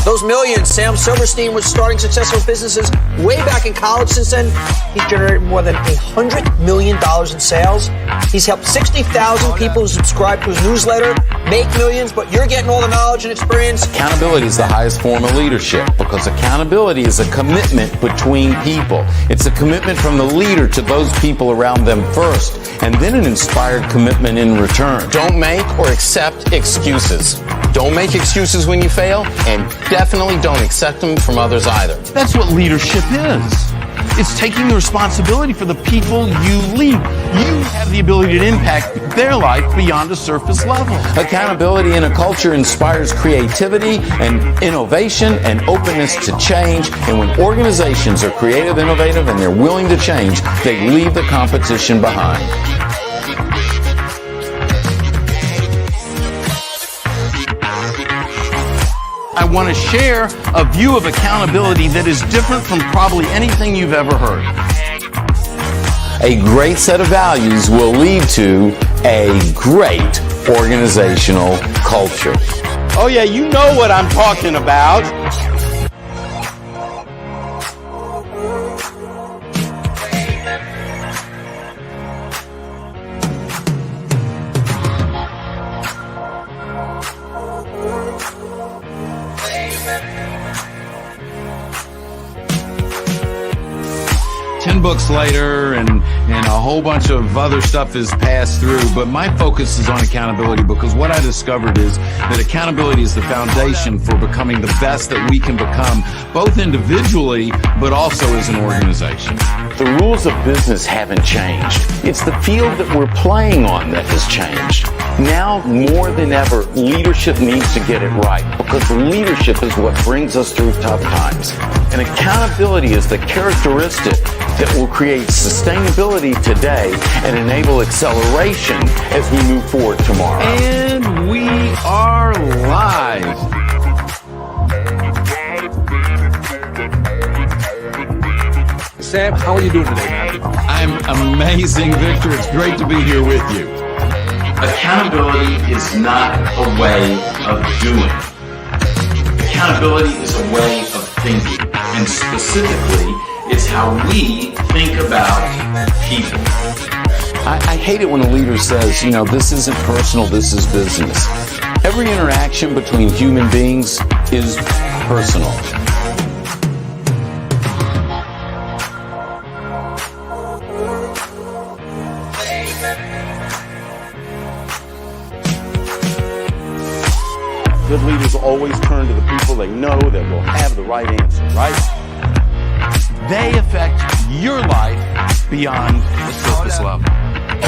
Those millions, Sam Silverstein was starting successful businesses way back in college. Since then, he's generated more than $100 million in sales. He's helped 60,000 people who subscribe to his newsletter make millions, but you're getting all the knowledge and experience. Accountability is the highest form of leadership because accountability is a commitment between people. It's a commitment from the leader to those people around them first, and then an inspired commitment in return. Don't make or accept excuses. Don't make excuses when you fail, and definitely don't accept them from others either. That's what leadership is. It's taking the responsibility for the people you lead. You have the ability to impact their life beyond a surface level. Accountability in a culture inspires creativity and innovation and openness to change. And when organizations are creative, innovative, and they're willing to change, they leave the competition behind. I want to share a view of accountability that is different from probably anything you've ever heard. A great set of values will lead to a great organizational culture. Oh yeah, you know what I'm talking about. 10 books later and a whole bunch of other stuff is passed through, but my focus is on accountability because what I discovered is that accountability is the foundation for becoming the best that we can become, both individually, but also as an organization. The rules of business haven't changed. It's the field that we're playing on that has changed. Now, more than ever, leadership needs to get it right because leadership is what brings us through tough times. And accountability is the characteristic that will create sustainability today and enable acceleration as we move forward tomorrow. And we are live. Sam, how are you doing today, man? I'm amazing, Victor. It's great to be here with you. Accountability is not a way of doing. Accountability is a way of thinking, and specifically, it's how we think about people. I hate it when a leader says, this isn't personal, this is business. Every interaction between human beings is personal. Good leaders always turn to the people they know that will have the right answer, right? They affect your life beyond the surface level.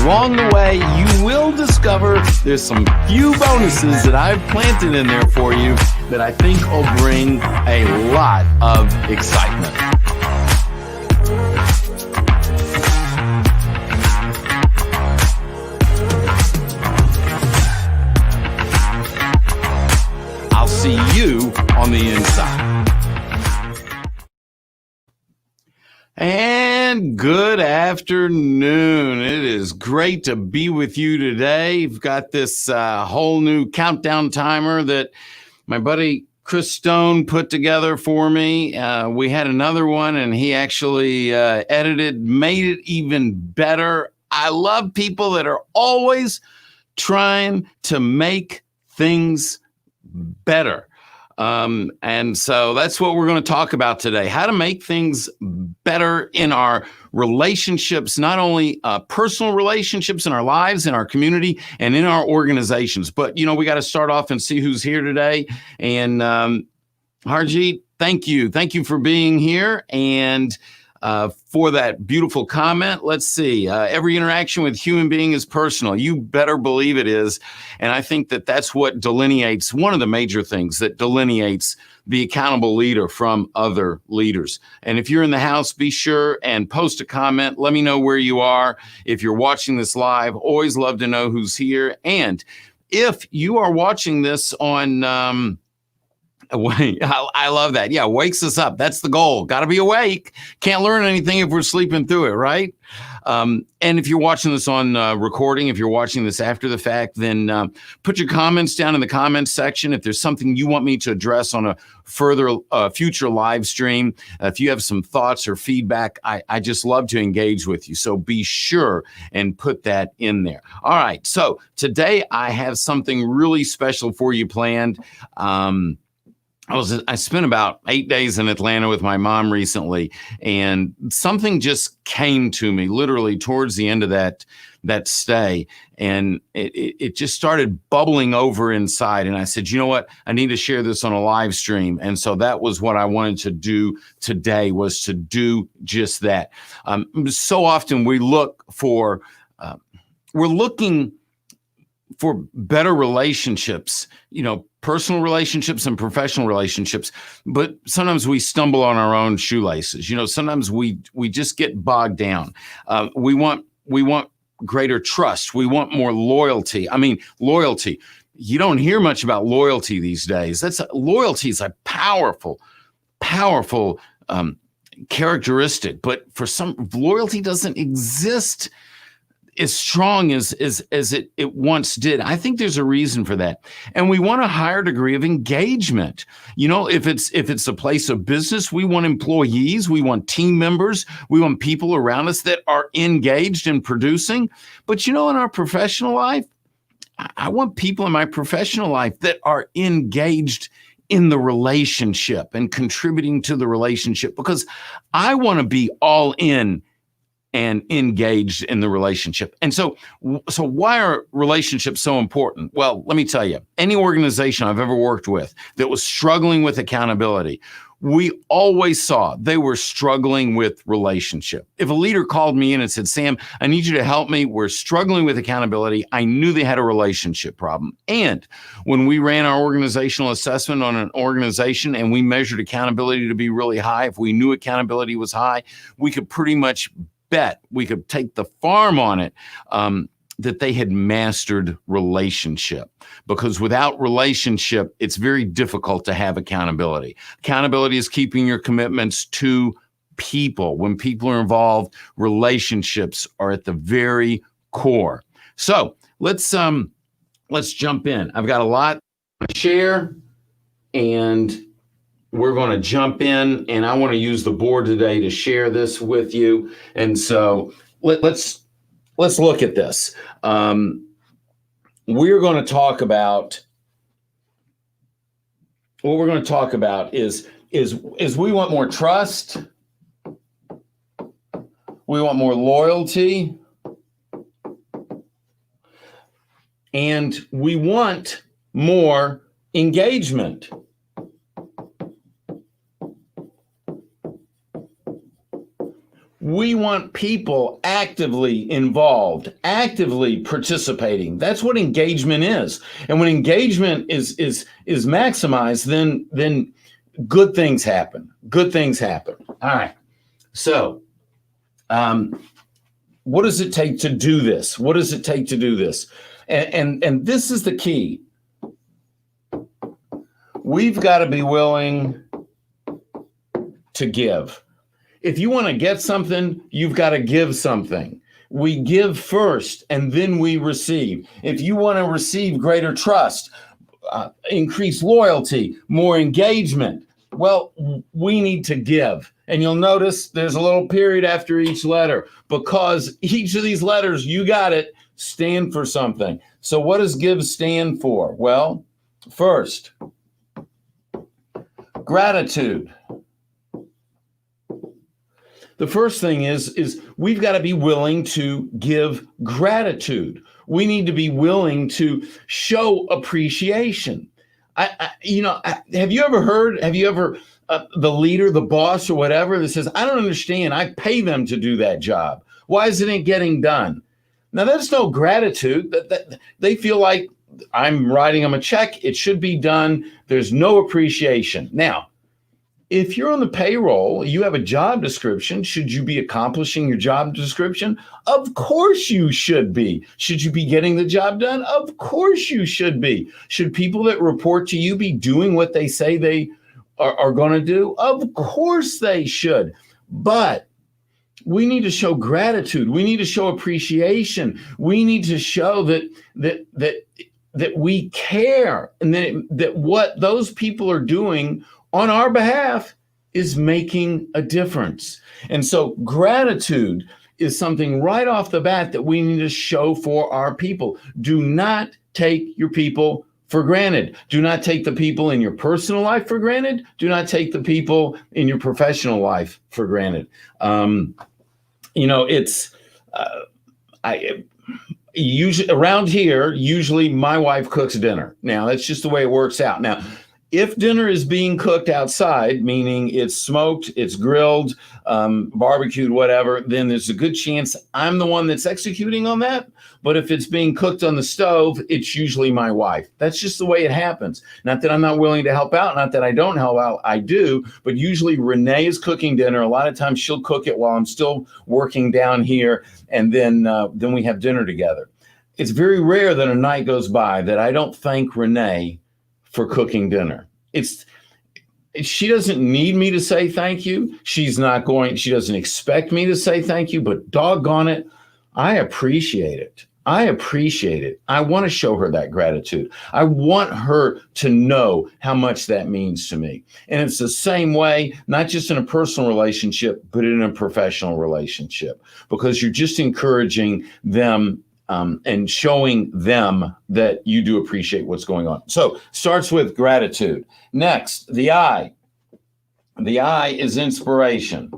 Along the way, you will discover there's some few bonuses that I've planted in there for you that I think will bring a lot of excitement. I'll see you on the inside. And good afternoon. It is great to be with you today. We've got this whole new countdown timer that my buddy Chris Stone put together for me. We had another one and he actually edited, made it even better. I love people that are always trying to make things better. And so that's what we're going to talk about today, how to make things better in our relationships, not only personal relationships in our lives, in our community, and in our organizations. But, we got to start off and see who's here today. And Harjeet, thank you. Thank you for being here. And for that beautiful comment. Let's see. Every interaction with human being is personal. You better believe it is. And I think that that's what delineates, one of the major things that delineates the accountable leader from other leaders. And if you're in the house, be sure and post a comment. Let me know where you are. If you're watching this live, always love to know who's here. And if you are watching this on, I love that. Yeah, wakes us up. That's the goal. Got to be awake. Can't learn anything if we're sleeping through it, right? And if you're watching this on recording, if you're watching this after the fact, then put your comments down in the comments section. If there's something you want me to address on a further future live stream, if you have some thoughts or feedback, I just love to engage with you. So be sure and put that in there. All right. So today I have something really special for you planned. I spent about 8 days in Atlanta with my mom recently, and something just came to me literally towards the end of that stay, and it just started bubbling over inside. And I said, you know what? I need to share this on a live stream. And so that was what I wanted to do today, was to do just that. So often we're looking for better relationships, personal relationships and professional relationships, but sometimes we stumble on our own shoelaces. Sometimes we just get bogged down. We want greater trust. We want more loyalty. Loyalty. You don't hear much about loyalty these days. Loyalty is a powerful characteristic, but for some, loyalty doesn't exist as strong as it once did. I think there's a reason for that. And we want a higher degree of engagement. If it's a place of business, we want employees, we want team members, we want people around us that are engaged in producing. But in our professional life, I want people in my professional life that are engaged in the relationship and contributing to the relationship, because I want to be all in and engaged in the relationship. And so why are relationships so important? Well, let me tell you, any organization I've ever worked with that was struggling with accountability, we always saw they were struggling with relationship. If a leader called me in and said, Sam, I need you to help me, we're struggling with accountability, I knew they had a relationship problem. And when we ran our organizational assessment on an organization and we measured accountability to be really high, if we knew accountability was high, we could pretty much bet, we could take the farm on it, that they had mastered relationship. Because without relationship, it's very difficult to have accountability. Accountability is keeping your commitments to people. When people are involved, relationships are at the very core. So let's jump in. I've got a lot to share, and we're going to jump in, and I want to use the board today to share this with you. And so let's look at this. We're going to talk about, what we're going to talk about is we want more trust. We want more loyalty. And we want more engagement. We want people actively involved, actively participating. That's what engagement is. And when engagement is maximized, then good things happen. Good things happen. All right. So, what does it take to do this? What does it take to do this? And this is the key. We've got to be willing to give. If you want to get something, you've got to give something. We give first, and then we receive. If you want to receive greater trust, increase loyalty, more engagement, well, we need to give. And you'll notice there's a little period after each letter, because each of these letters, you got it, stand for something. So what does give stand for? Well, first, gratitude. The first thing is we've got to be willing to give gratitude. We need to be willing to show appreciation. Have you ever the leader, the boss or whatever that says, I don't understand, I pay them to do that job. Why isn't it getting done? Now, there's no gratitude. That they feel like I'm writing them a check. It should be done. There's no appreciation. Now, if you're on the payroll, you have a job description. Should you be accomplishing your job description? Of course you should be. Should you be getting the job done? Of course you should be. Should people that report to you be doing what they say they are going to do? Of course they should. But we need to show gratitude. We need to show appreciation. We need to show that we care, and that what those people are doing on our behalf is making a difference. And so gratitude is something right off the bat that we need to show for our people. Do not take your people for granted. Do not take the people in your personal life for granted. Do not take the people in your professional life for granted. It's I usually around here. Usually, my wife cooks dinner. Now that's just the way it works out. Now, if dinner is being cooked outside, meaning it's smoked, it's grilled, barbecued, whatever, then there's a good chance I'm the one that's executing on that. But if it's being cooked on the stove, it's usually my wife. That's just the way it happens. Not that I'm not willing to help out, not that I don't help out, I do. But usually Renee is cooking dinner. A lot of times she'll cook it while I'm still working down here, and then we have dinner together. It's very rare that a night goes by that I don't thank Renee for cooking dinner. She doesn't need me to say thank you. She doesn't expect me to say thank you, but doggone it, I appreciate it. I want to show her that gratitude. I want her to know how much that means to me. And it's the same way, not just in a personal relationship, but in a professional relationship, because you're just encouraging them and showing them that you do appreciate what's going on. So starts with gratitude. Next, the I. The I is inspiration.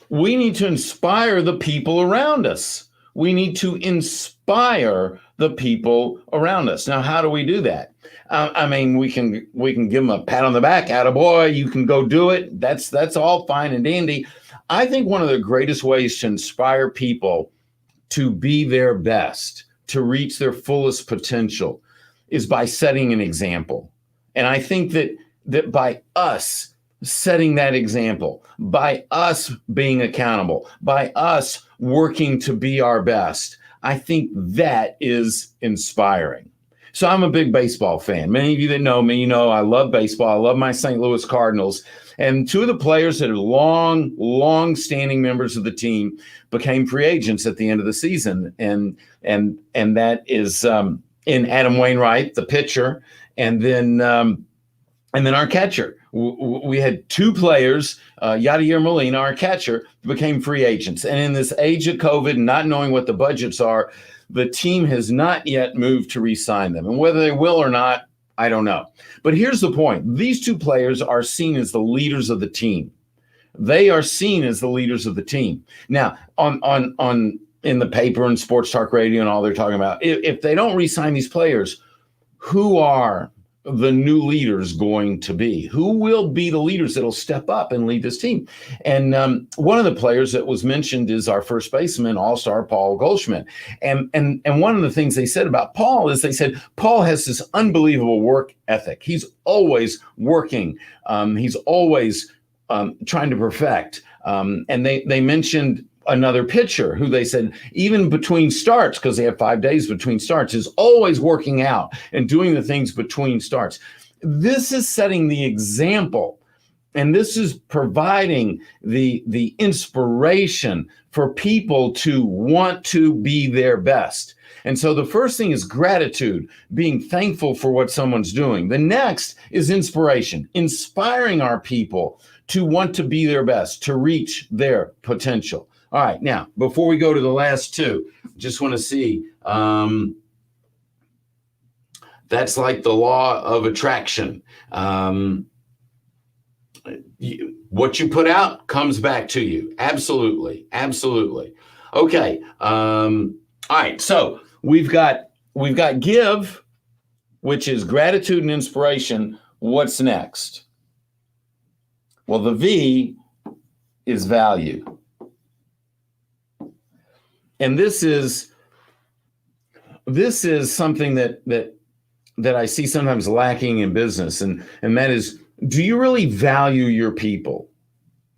We need to inspire the people around us. We need to inspire the people around us. Now, how do we do that? We can give them a pat on the back. Attaboy, you can go do it. That's all fine and dandy. I think one of the greatest ways to inspire people to be their best, to reach their fullest potential, is by setting an example. And I think that by us setting that example, by us being accountable, by us working to be our best, I think that is inspiring. So I'm a big baseball fan. Many of you that know me, I love baseball. I love my St. Louis Cardinals. And two of the players that are long-standing members of the team became free agents at the end of the season. And that is in Adam Wainwright, the pitcher, and then our catcher. We had two players, Yadier Molina, our catcher, became free agents. And in this age of COVID, not knowing what the budgets are, the team has not yet moved to re-sign them. And whether they will or not, I don't know. But here's the point. These two players are seen as the leaders of the team. They are seen as the leaders of the team. Now, on in the paper and sports talk radio and all they're talking about, if they don't re-sign these players, who are the new leaders going to be? Who will be the leaders that'll step up and lead this team? And one of the players that was mentioned is our first baseman, all-star Paul Goldschmidt. And one of the things they said about Paul is they said Paul has this unbelievable work ethic. He's always working. He's always trying to perfect. And they mentioned another pitcher who they said, even between starts, because they have 5 days between starts, is always working out and doing the things between starts. This is setting the example, and this is providing the inspiration for people to want to be their best. And so the first thing is gratitude, being thankful for what someone's doing. The next is inspiration, inspiring our people to want to be their best, to reach their potential. All right, now, before we go to the last two, just want to see, that's like the law of attraction. What you put out comes back to you. Absolutely, absolutely. Okay, all right, so we've got give, which is gratitude and inspiration. What's next? Well, the V is value. And this is something that I see sometimes lacking in business, and that is, do you really value your people?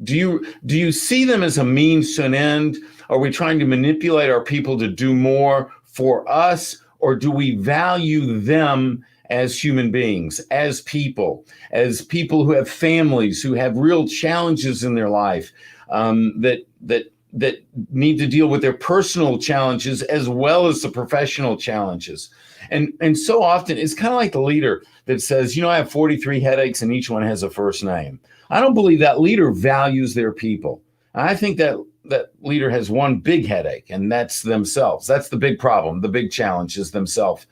Do you see them as a means to an end? Are we trying to manipulate our people to do more for us, or do we value them as human beings, as people who have families, who have real challenges in their life, that need to deal with their personal challenges as well as the professional challenges. And so often it's kind of like the leader that says, I have 43 headaches and each one has a first name. I don't believe that leader values their people. I think that leader has one big headache, and that's themselves. That's the big problem. The big challenge is themselves.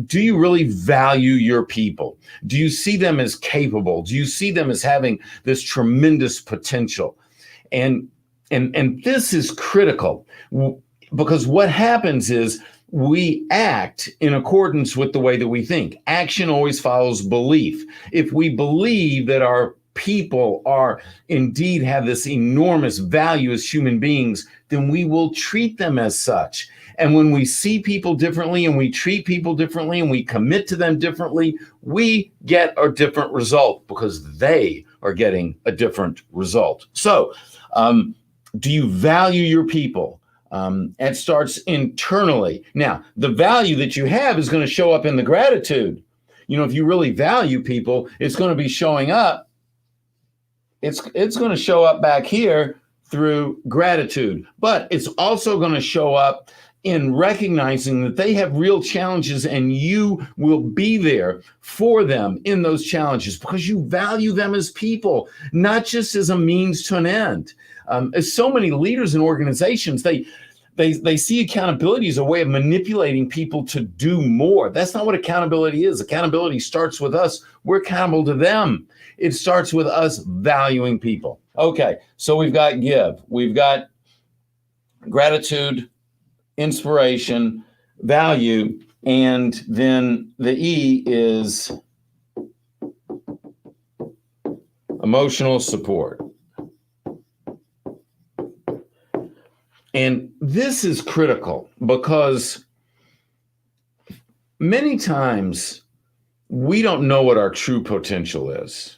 Do you really value your people? Do you see them as capable? Do you see them as having this tremendous potential? And this is critical, because what happens is we act in accordance with the way that we think. Action always follows belief. If we believe that our people are indeed have this enormous value as human beings, then we will treat them as such. And when we see people differently and we treat people differently and we commit to them differently, we get a different result because they are getting a different result. So, do you value your people? It starts internally. Now, the value that you have is going to show up in the gratitude. If you really value people, it's going to be showing up. It's going to show up back here through gratitude, but it's also going to show up in recognizing that they have real challenges and you will be there for them in those challenges because you value them as people, not just as a means to an end. As so many leaders and organizations, they see accountability as a way of manipulating people to do more. That's not what accountability is. Accountability starts with us. We're accountable to them. It starts with us valuing people. Okay, so we've got give. We've got gratitude, inspiration, value, and then the E is emotional support. And this is critical because many times we don't know what our true potential is.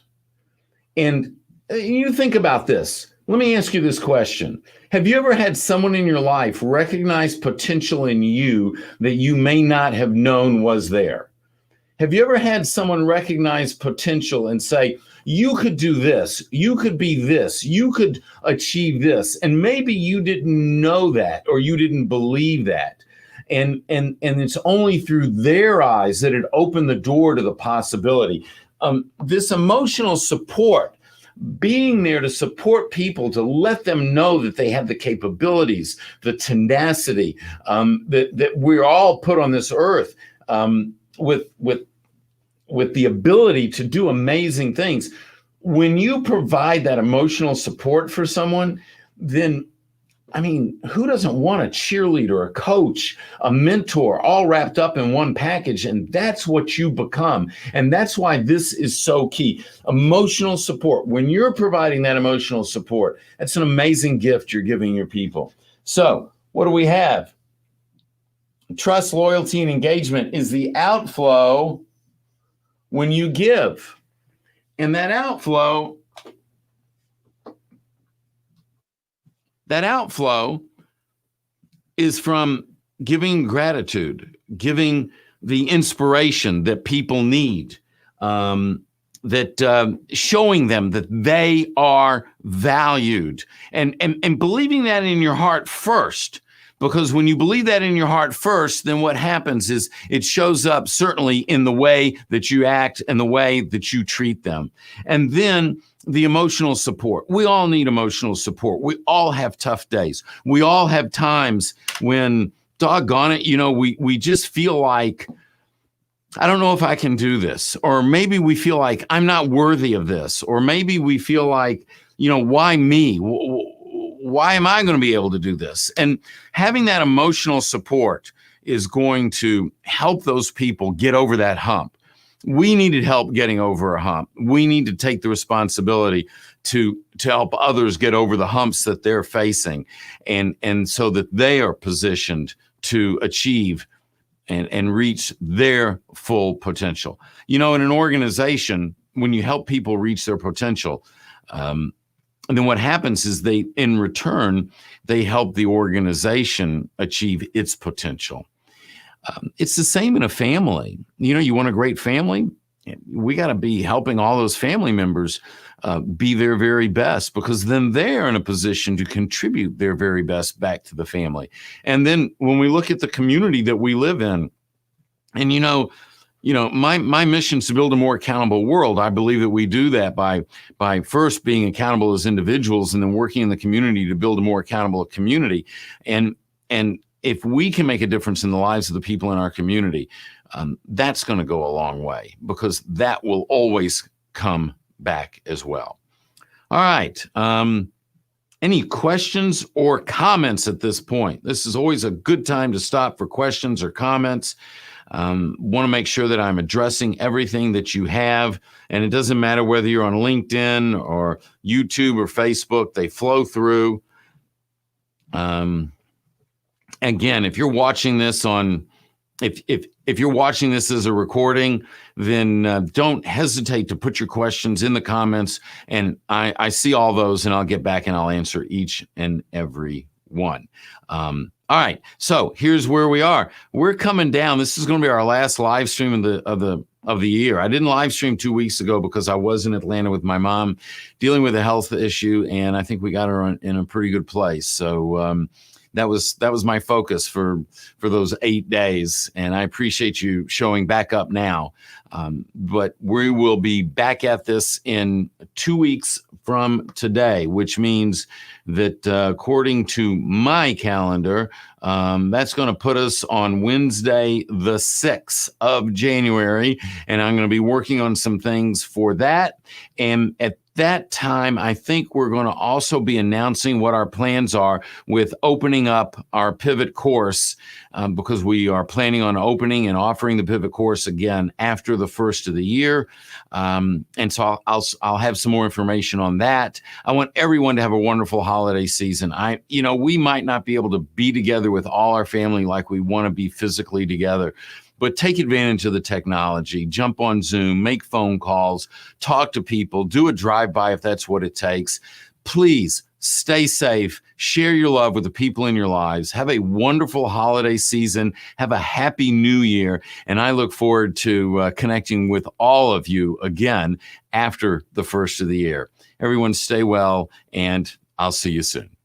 And you think about this. Let me ask you this question. Have you ever had someone in your life recognize potential in you that you may not have known was there? Have you ever had someone recognize potential and say, you could do this, you could be this, you could achieve this, and maybe you didn't know that or you didn't believe that. And it's only through their eyes that it opened the door to the possibility. This emotional support, being there to support people, to let them know that they have the capabilities, the tenacity, that we're all put on this earth with the ability to do amazing things. When you provide that emotional support for someone, then, who doesn't want a cheerleader, a coach, a mentor, all wrapped up in one package? And that's what you become. And that's why this is so key. Emotional support. When you're providing that emotional support, that's an amazing gift you're giving your people. So what do we have? Trust, loyalty, and engagement is the outflow when you give. And that outflow is from giving gratitude, giving the inspiration that people need, showing them that they are valued, and believing that in your heart first. Because when you believe that in your heart first, then what happens is it shows up certainly in the way that you act and the way that you treat them. And then the emotional support. We all need emotional support. We all have tough days. We all have times when, doggone it, we just feel like, I don't know if I can do this. Or maybe we feel like I'm not worthy of this. Or maybe we feel like, why me? Why am I going to be able to do this? And having that emotional support is going to help those people get over that hump. We needed help getting over a hump. We need to take the responsibility to help others get over the humps that they're facing, and so that they are positioned to achieve and reach their full potential. In an organization, when you help people reach their potential, and then what happens is in return, they help the organization achieve its potential. It's the same in a family. You want a great family? We got to be helping all those family members be their very best, because then they're in a position to contribute their very best back to the family. And then when we look at the community that we live in, and my mission is to build a more accountable world. I believe that we do that by first being accountable as individuals, and then working in the community to build a more accountable community. And if we can make a difference in the lives of the people in our community, that's going to go a long way, because that will always come back as well. All right. Any questions or comments at this point? This is always a good time to stop for questions or comments. Want to make sure that I'm addressing everything that you have. And it doesn't matter whether you're on LinkedIn or YouTube or Facebook, they flow through. Again, if you're watching this if you're watching this as a recording, then don't hesitate to put your questions in the comments, and I see all those, and I'll get back and I'll answer each and every one. All right, so here's where we are. We're coming down. This is going to be our last live stream of the year. I didn't live stream 2 weeks ago because I was in Atlanta with my mom dealing with a health issue, and I think we got her in a pretty good place. So that was my focus for those 8 days, and I appreciate you showing back up now. But we will be back at this in 2 weeks from today, which means that according to my calendar, that's going to put us on Wednesday, the 6th of January, and I'm going to be working on some things for that. And at that time, I think we're going to also be announcing what our plans are with opening up our pivot course, because we are planning on opening and offering the pivot course again after the first of the year. And so I'll have some more information on that. I want everyone to have a wonderful holiday season. We might not be able to be together with all our family like we want to be physically together, but take advantage of the technology, jump on Zoom, make phone calls, talk to people, do a drive-by if that's what it takes. Please stay safe, share your love with the people in your lives, have a wonderful holiday season, have a happy new year, and I look forward to connecting with all of you again after the first of the year. Everyone stay well, and I'll see you soon.